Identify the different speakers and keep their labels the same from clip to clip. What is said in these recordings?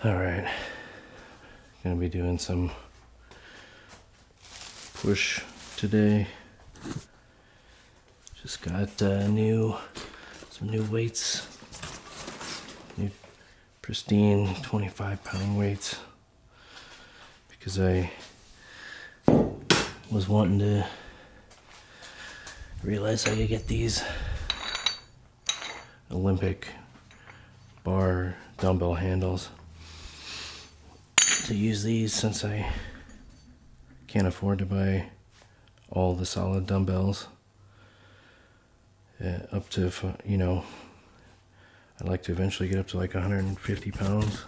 Speaker 1: Alright, gonna be doing some push today. Just got some new weights, new pristine 25-pound weights, because I was wanting to realize I could get these Olympic dumbbell handles to use these, since I can't afford to buy all the solid dumbbells. Up to, I'd like to eventually get up to like 150 pounds,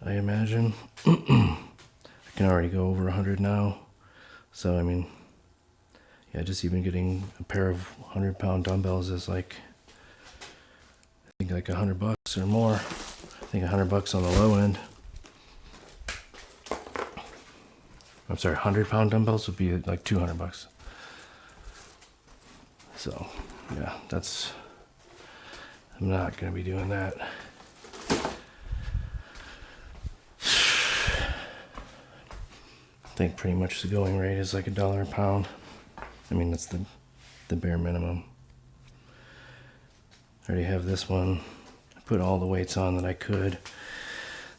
Speaker 1: I imagine. I can already go over 100 now. So, I mean, yeah, just even getting a pair of 100-pound dumbbells is like, I think like $100 or more. I think $100 on the low end. I'm sorry, 100-pound dumbbells would be like $200. So, yeah, I'm not going to be doing that. I think pretty much the going rate is like $1 a pound. I mean, that's the bare minimum. I already have this one. I put all the weights on that I could.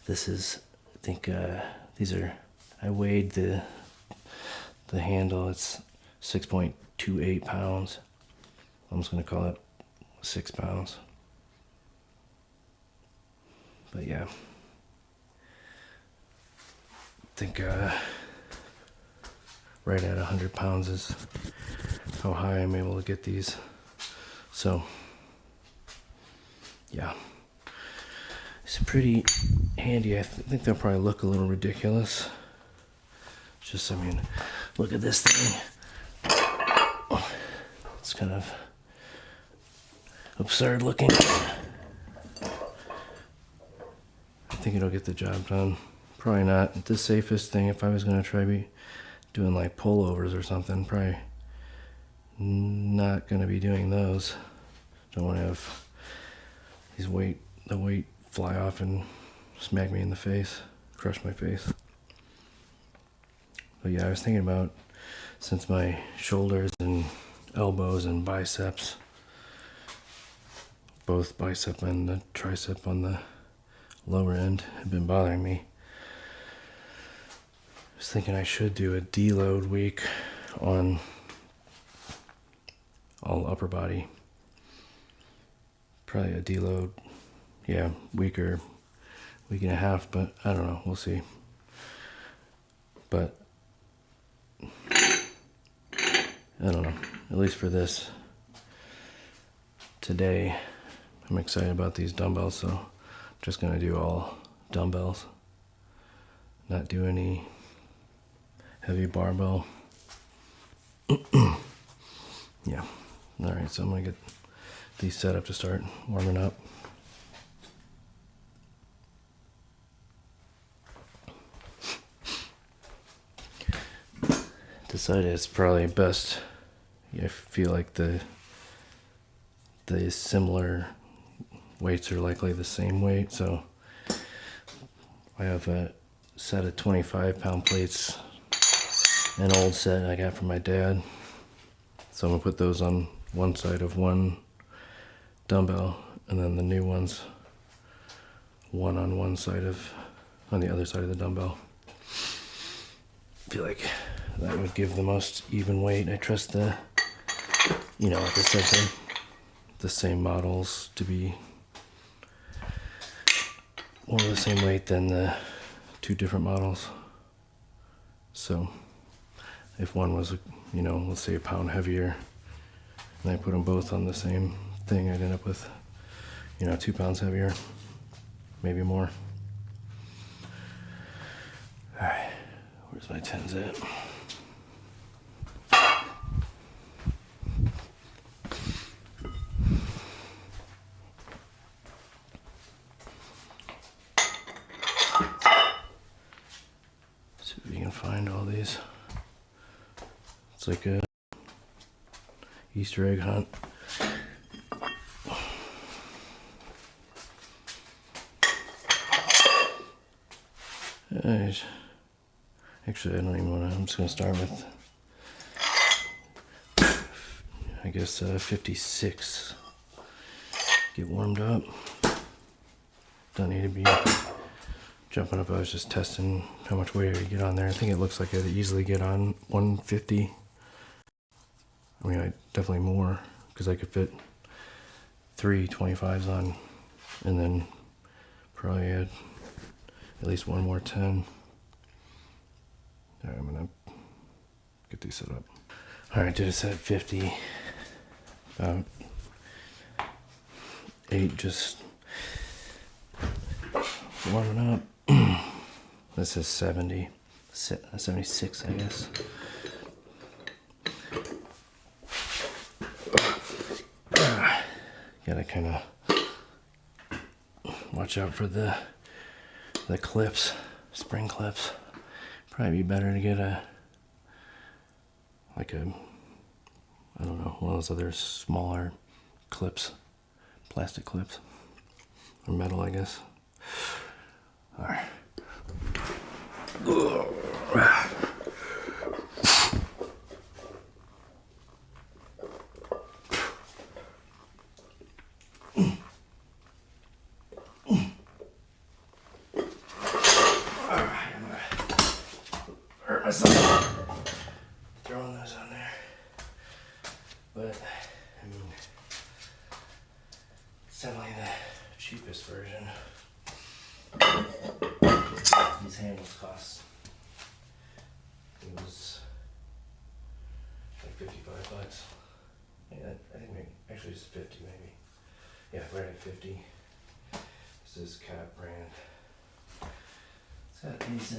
Speaker 1: This is, I think, I weighed the handle. It's 6.28 pounds. I'm just going to call it 6 pounds. But yeah, I think right at 100 pounds is how high I'm able to get these. So yeah, it's pretty handy. I think they'll probably look a little ridiculous. Just, I mean, look at this thing. It's kind of absurd looking. I think it'll get the job done. Probably not the safest thing. If I was going to try be doing like pullovers or something, probably not going to be doing those. Don't want to have the weight fly off and smack me in the face, crush my face. But yeah, I was thinking about, since my shoulders and elbows and biceps, both bicep and the tricep on the lower end, have been bothering me. I was thinking I should do a deload week on all upper body. Probably a deload, yeah, week and a half, but I don't know, we'll see. But I don't know, at least for this today, I'm excited about these dumbbells, so I'm just going to do all dumbbells, not do any heavy barbell. Yeah, alright, so I'm going to get these set up to start warming up. Decided it's probably best, I feel like the similar weights are likely the same weight, so I have a set of 25-pound plates, an old set I got from my dad, so I'm going to put those on one side of one dumbbell, and then the new ones one on the other side of the dumbbell. I feel like that would give the most even weight. I trust like I said, the same models to be more of the same weight than the two different models. So if one was, let's say a pound heavier, and I put them both on the same thing, I'd end up with, 2 pounds heavier, maybe more. Alright, where's my tens at? See if we can find all these. It's like a Easter egg hunt. Actually, I don't even want to. I'm just going to start with, I guess, 56. Get warmed up. Don't need to be jumping up. I was just testing how much weight I could get on there. I think it looks like I'd easily get on 150. I mean, I definitely more, because I could fit 3 25s on, and then probably add at least one more 10. All right, I'm gonna get these set up. All right, did a set 50. About 8, just warming up. This is 70, 76, I guess. Gotta kind of watch out for the clips, spring clips. Probably be better to get I don't know, one of those other smaller clips, plastic clips, or metal, I guess. All right. Hurt myself throwing those on there, but I mean, it's definitely the cheapest version. These handles cost, it was like 55 bucks. Yeah, I think maybe, actually it's 50 maybe. Yeah, right at 50. This is Cap brand. It's got these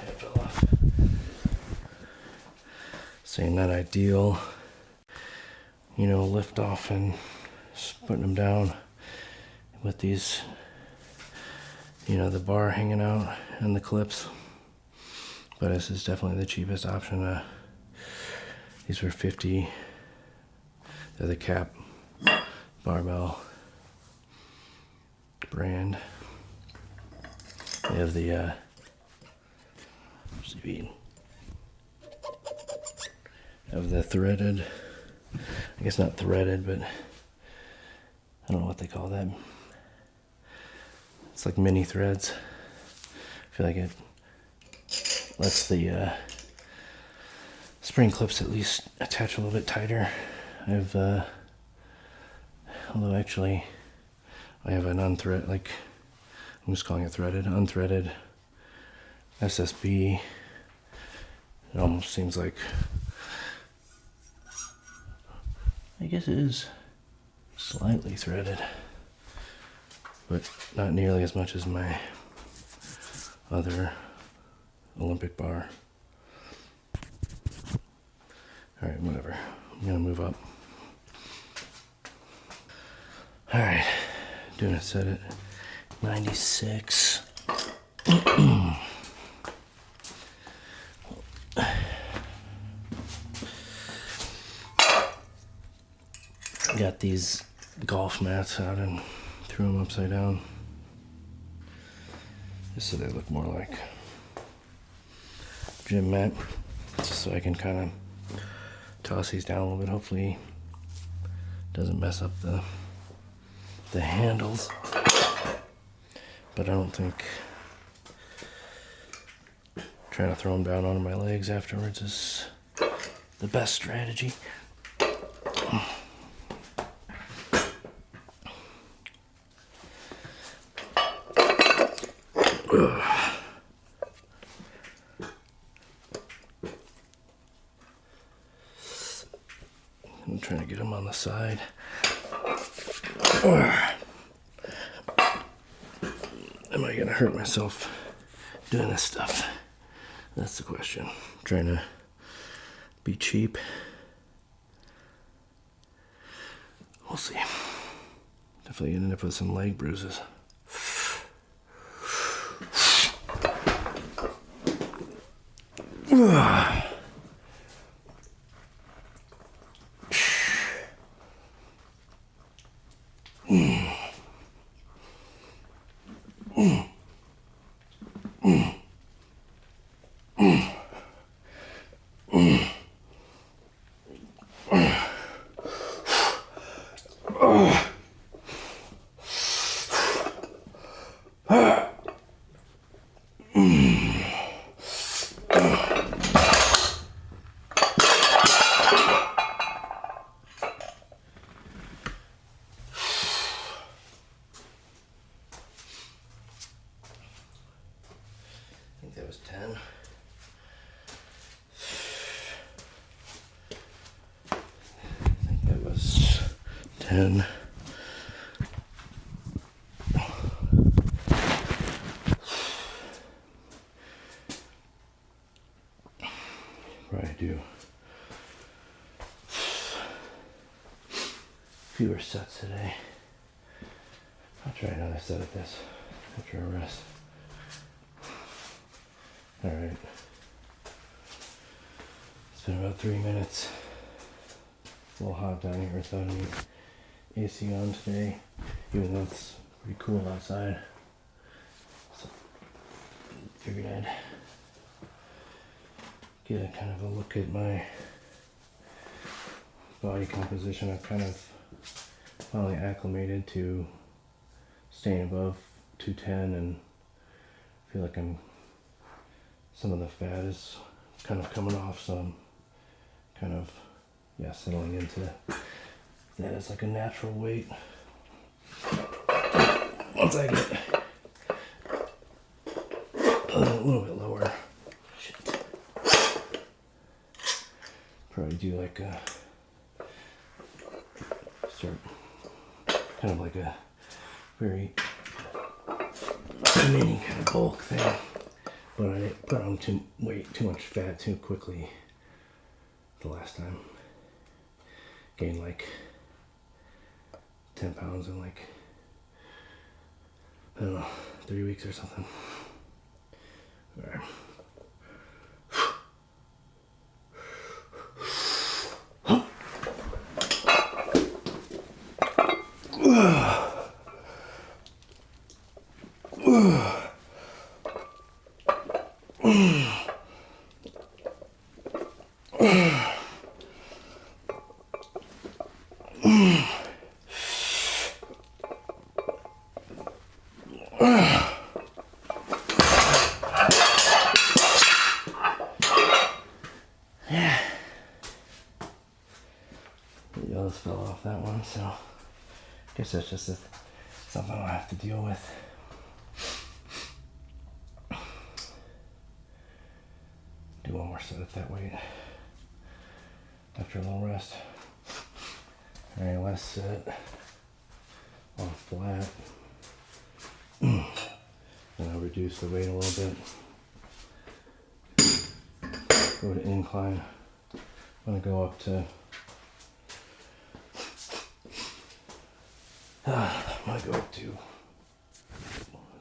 Speaker 1: head fell off. Saying not ideal, you know, lift off and just putting them down with these, you know, the bar hanging out and the clips. But this is definitely the cheapest option. These were 50. They're the Cap barbell brand. They have the of the threaded, I guess not threaded, but I don't know what they call that. It's like mini threads. I feel like it lets the spring clips at least attach a little bit tighter. I've although actually I have an unthread, like I'm just calling it threaded, unthreaded SSB. It almost seems like, I guess it is slightly threaded, but not nearly as much as my other Olympic bar. All right, whatever. I'm gonna move up. All right, doing a set at 96. Got these golf mats out and threw them upside down, just so they look more like gym mat, just so I can kind of toss these down a little bit. Hopefully doesn't mess up the handles, but I don't think trying to throw them down onto my legs afterwards is the best strategy. I'm trying to get them on the side. Am I gonna hurt myself doing this stuff? That's the question. I'm trying to be cheap. We'll see. Definitely gonna end up with some leg bruises. 10. Probably do fewer sets today. I'll try another set of this after a rest. Alright. It's been about 3 minutes. It's a little hot down here. I thought I'd AC on today, even though it's pretty cool outside. So figured I'd get a kind of a look at my body composition. I've kind of finally acclimated to staying above 210 and feel like some of the fat is kind of coming off, so I'm kind of settling into that as like a natural weight. Once I get a little bit lower, probably do like a start kind of like a very remaining kind of bulk thing, but I put on too much fat too quickly the last time. Gained like 10 pounds in like, I don't know, 3 weeks or something. All right. The others fell off that one, so I guess that's just something I'll have to deal with. Do one more set at that weight after a little rest. Alright, last set on flat. Then I'll reduce the weight a little bit. Go to incline. I'm going to go up to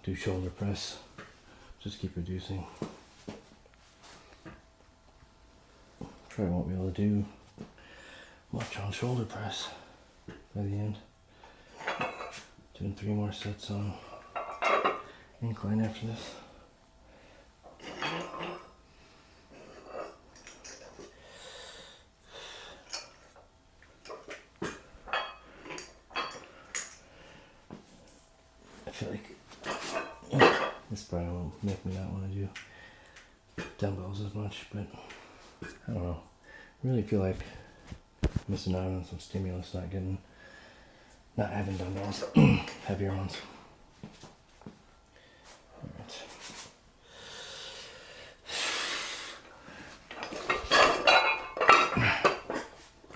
Speaker 1: do shoulder press. Just keep reducing. Probably won't be able to do much on shoulder press by the end. Doing 3 more sets on incline after this. I feel like this probably won't make me not want to do dumbbells as much, but I don't know. I really feel like missing out on some stimulus, not having dumbbells, heavier ones.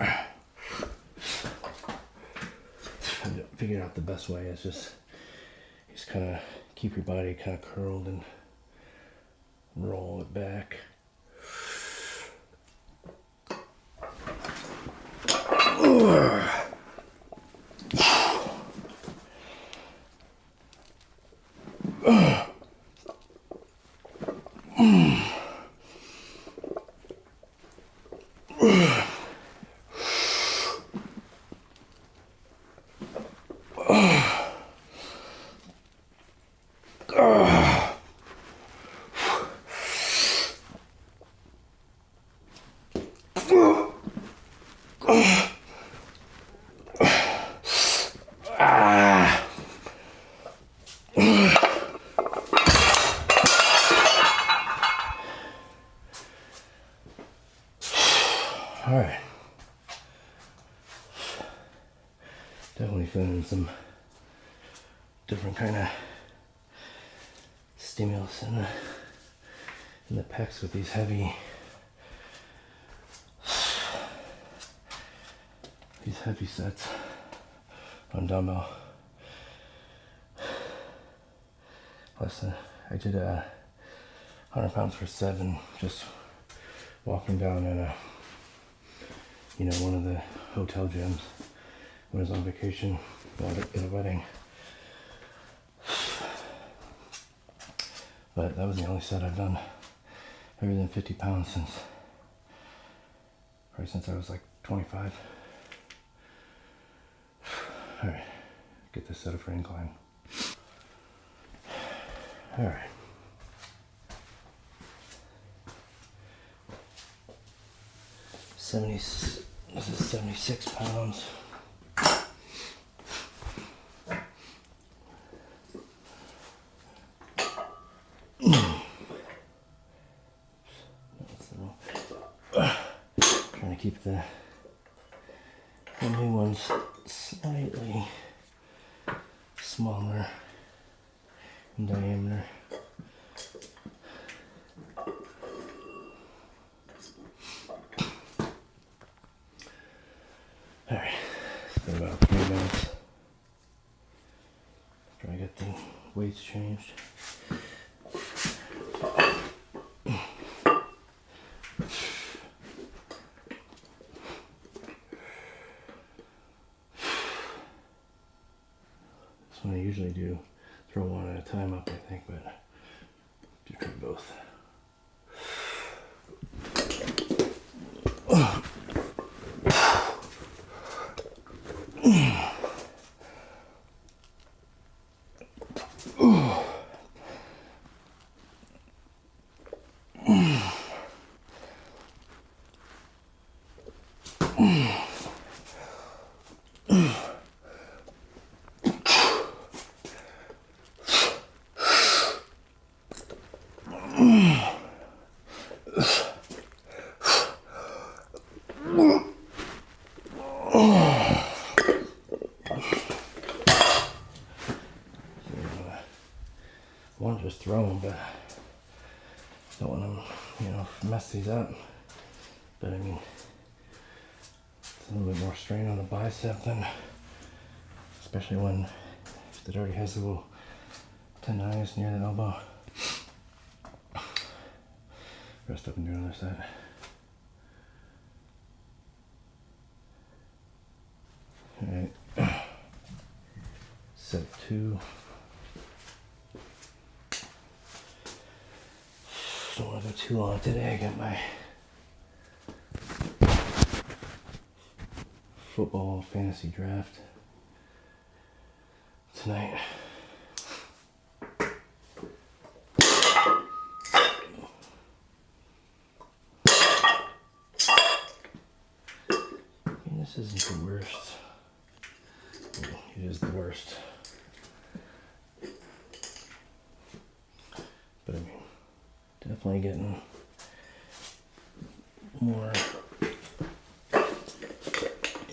Speaker 1: Alright. I figured out the best way is just kind of keep your body kind of curled and roll it back. Alright. Definitely feeling some different kind of stimulus in the pecs with these heavy sets. on dumbbell. Listen, I did 100 pounds for 7, just walking down in one of the hotel gyms when I was on vacation at a wedding. But that was the only set I've done heavier than 50 pounds since I was like 25. All right, get this set up for incline. All right. This is 76 pounds. Trying to keep the new ones slightly smaller in diameter. Alright, it's been about 3 minutes after I get the weights changed. This one I usually do throw one at a time up, I think, but do try both. One just throw them, but don't want to, mess these up. But I mean, it's a little bit more strain on the bicep than, especially when it already has a little tendonitis near the elbow. Rest up and do another set. Alright, set 2. Don't want to go too long today. I got my football fantasy draft tonight. This isn't the worst. It is the worst. But I mean, definitely getting more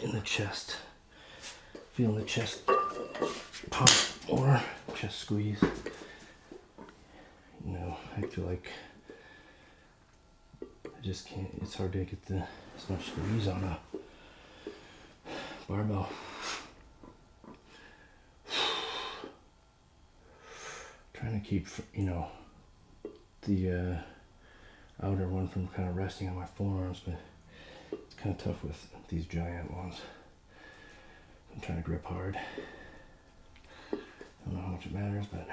Speaker 1: in the chest. Feeling the chest pump or chest squeeze. I feel like I just can't, it's hard to get as much squeeze on a barbell. Trying to keep, the outer one from kind of resting on my forearms, but it's kind of tough with these giant ones. I'm trying to grip hard. I don't know how much it matters, but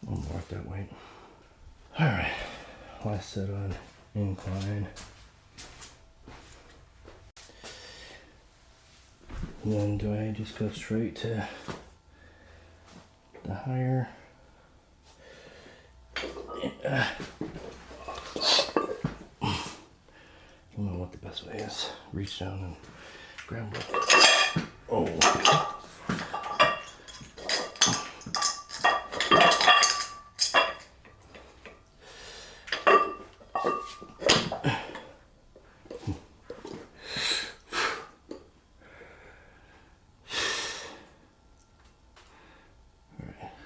Speaker 1: I'll mark that weight. Alright, last set on incline. And then do I just go straight to the higher? I don't know what the best way is. Reach down and grab it. Oh.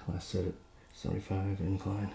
Speaker 1: Last set at 75 incline.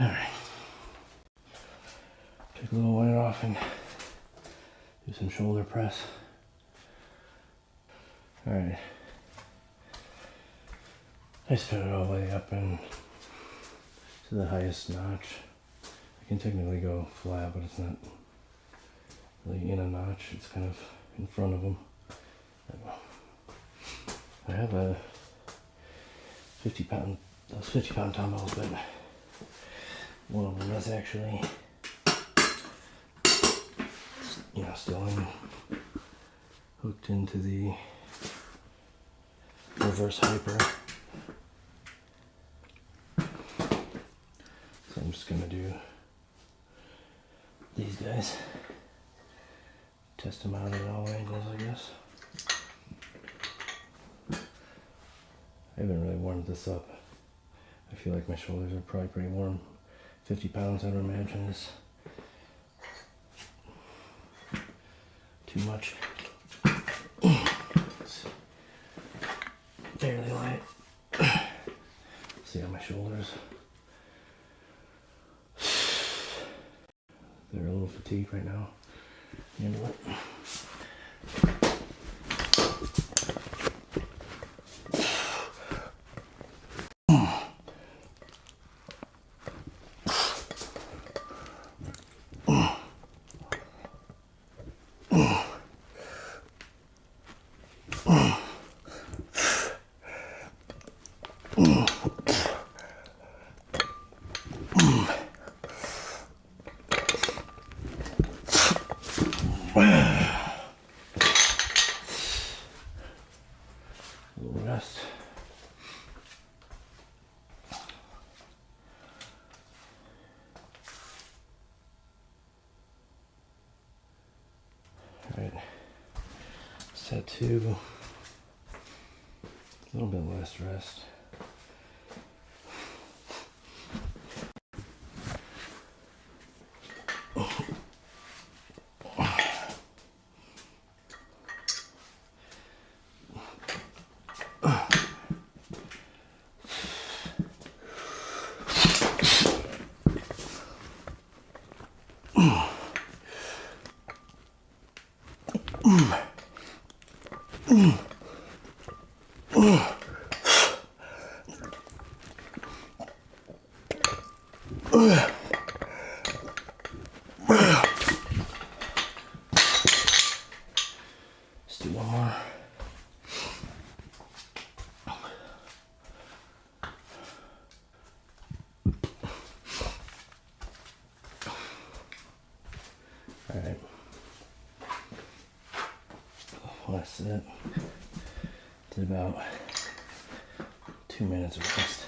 Speaker 1: Alright. Take a little weight off and do some shoulder press. Alright. I set it all the way up and to the highest notch. I can technically go flat, but it's not really in a notch. It's kind of in front of them. I have a 50-pound, those 50-pound dumbbells, but one of them is actually, you know, still hooked into the reverse hyper. So I'm just gonna do these guys. Test them out at all angles, I guess. I haven't really warmed this up. I feel like my shoulders are probably pretty warm. 50 pounds, I would imagine, is too much. It's fairly light. See how my shoulders. They're a little fatigued right now. Handle it. Rest. All right, set 2, a little bit less rest. Let's do one more. All right. Last set. Did about 2 minutes of rest.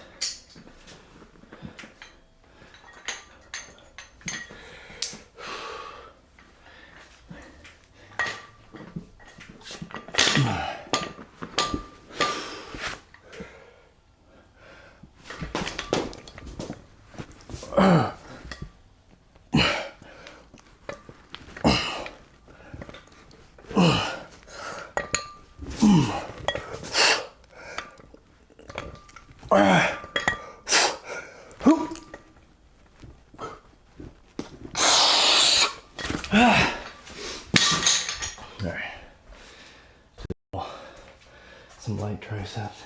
Speaker 1: some light triceps.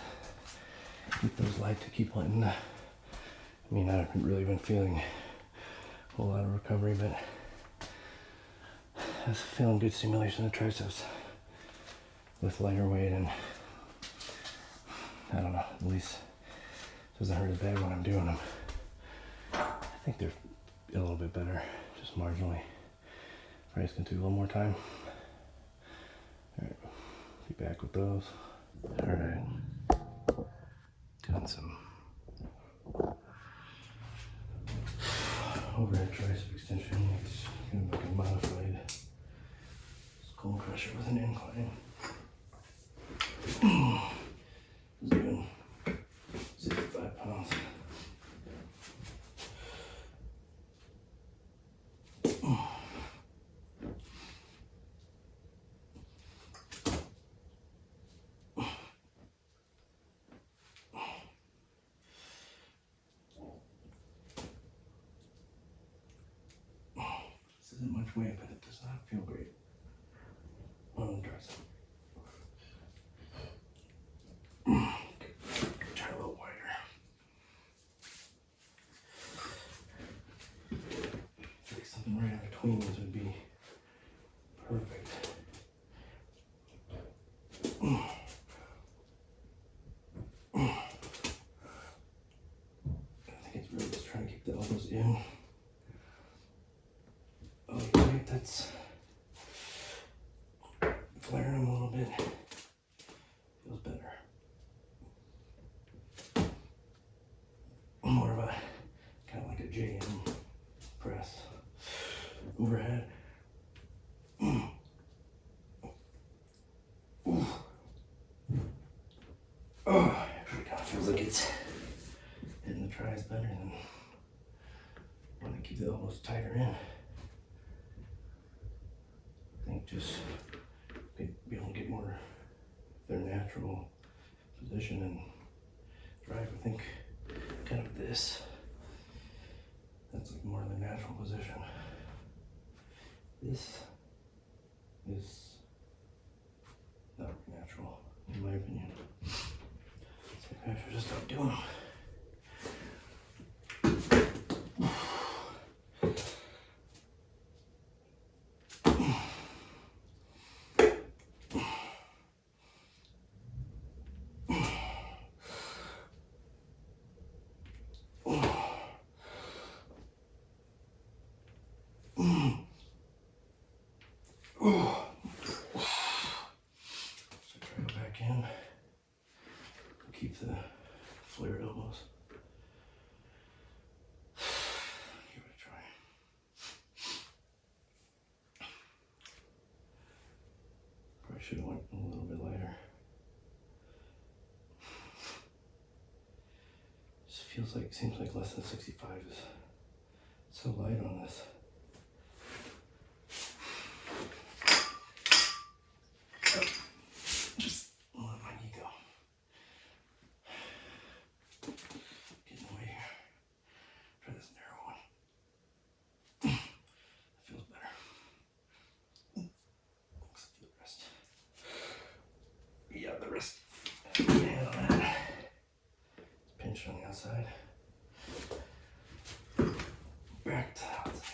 Speaker 1: Keep those light to keep letting the, I mean, I haven't really been feeling a whole lot of recovery, but I was feeling good stimulation of the triceps with lighter weight, and I don't know, at least it doesn't hurt as bad when I'm doing them. I think they're a little bit better, just marginally. Probably just gonna take a little more time. Alright, be back with those. Alright, doing some overhead tricep extension. It's kind of like a modified skull crusher with an incline. Doing 65 pounds. This isn't much weight, but it does not feel great on the tricep. Try a little wider. I feel like something right in between these would be perfect. I think it's really just trying to keep the elbows in. Oh, right, that's flaring them a little bit. Feels better. More of a kind of like a JM press overhead. Oh, actually kind of feels like it's hitting the tries better than when I keep the elbows tighter in. I think just be able to get more their natural position and drive. I think kind of this. That's like more the natural position. This is not natural, in my opinion. So maybe I should just stop doing them. So try to go back in. Keep the flared elbows. Give it a try. Probably should have went a little bit lighter. Just feels like, seems like less than 65 is so light on this. Just let my ego get in the way here. Try this narrow one. That feels better. Looks like the wrist. Yeah, the wrist. Yeah, on that. Pinch on the outside. Back to the outside.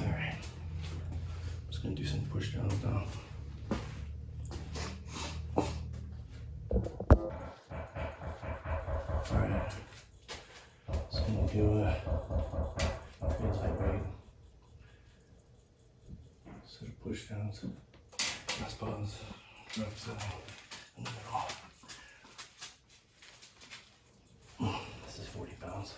Speaker 1: Alright. Just gonna do some push downs now. Alright. Just gonna do a lightweight sort of push downs. Press pause. Reps in the middle. This is 40 pounds.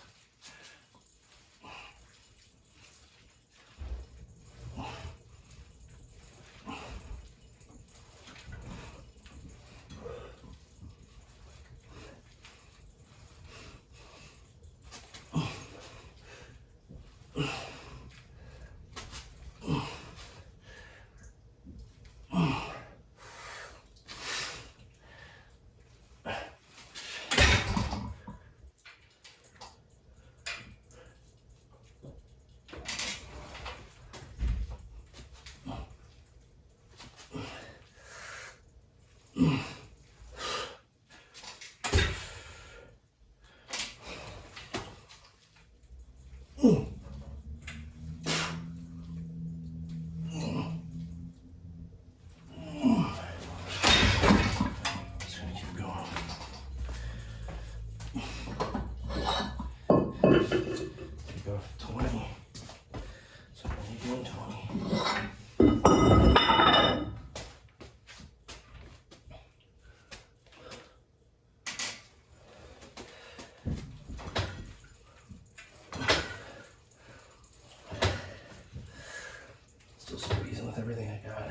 Speaker 1: Still squeezing with everything I got,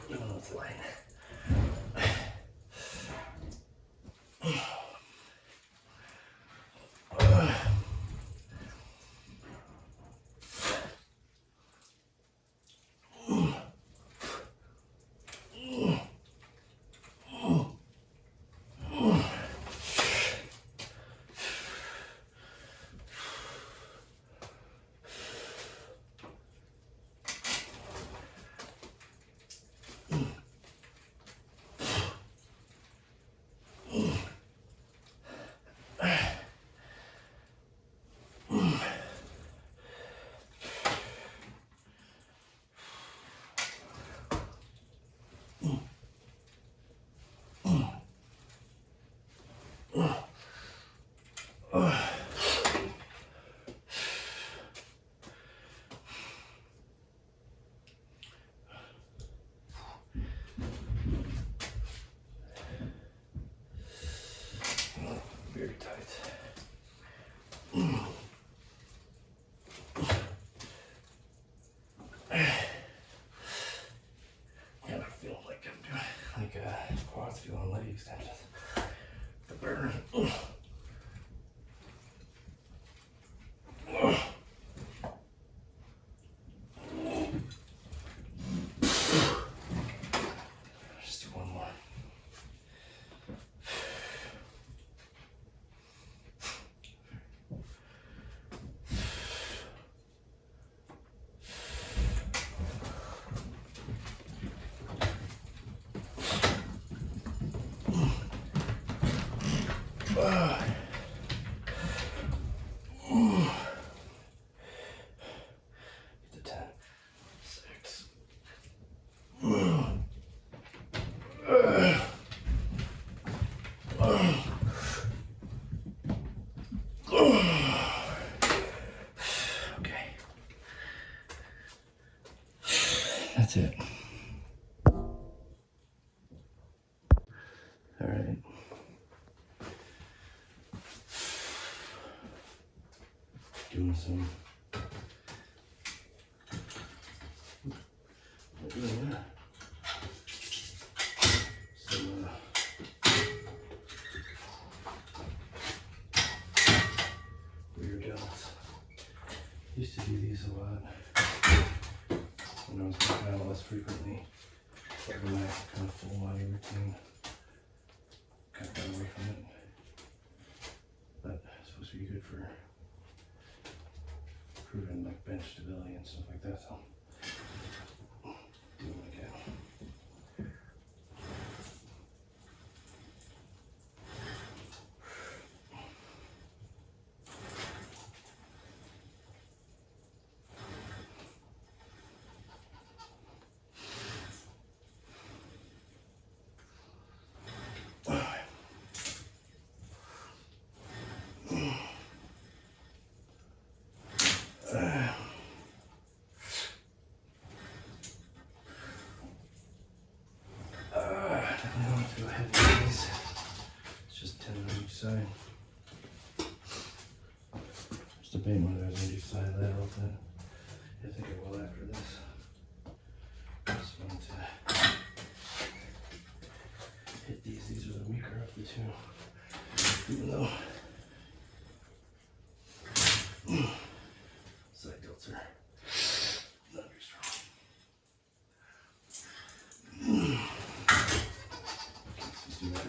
Speaker 1: even though it's light. Very tight. Yeah, I feel like I'm doing quads feeling leg extensions. The burn. Just do one more. Get to 10, 6. Okay. That's it. All right. Doing some. What are you doing there? Some weird delts. Used to do these a lot when I was working out less frequently. Like a nice kind of full body routine. Kind of got away from it. But it's supposed to be good for improving like bench stability and stuff like that. So doing it again. Definitely don't have to go heavy with these. It's just 10 on each side. Just debating whether I was going to do side lateral, but I think I will after this. Just wanted to hit these. These are the weaker of the two. Even though side delts are not very strong. Let's do that.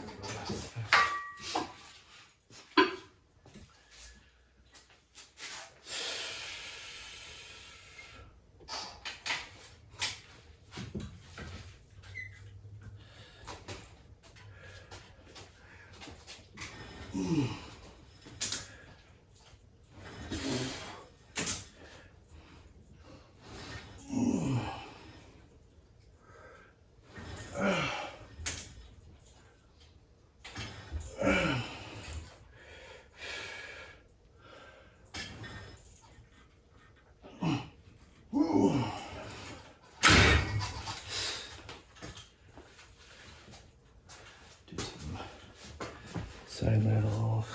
Speaker 1: Side that off.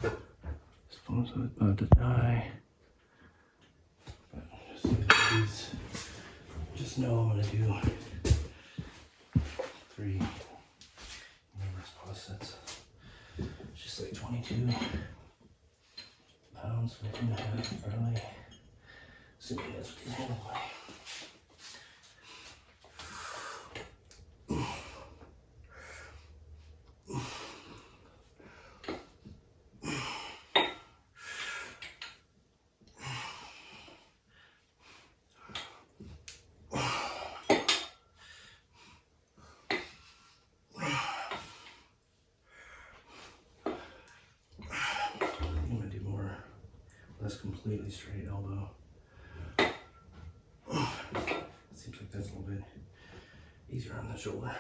Speaker 1: This phone's about to die. But just know I'm gonna do 3 numerous pause sets. It's just like 22 pounds for 2.5 early. Assuming that's what these handles weigh. Completely straight elbow. Seems like that's a little bit easier on the shoulder.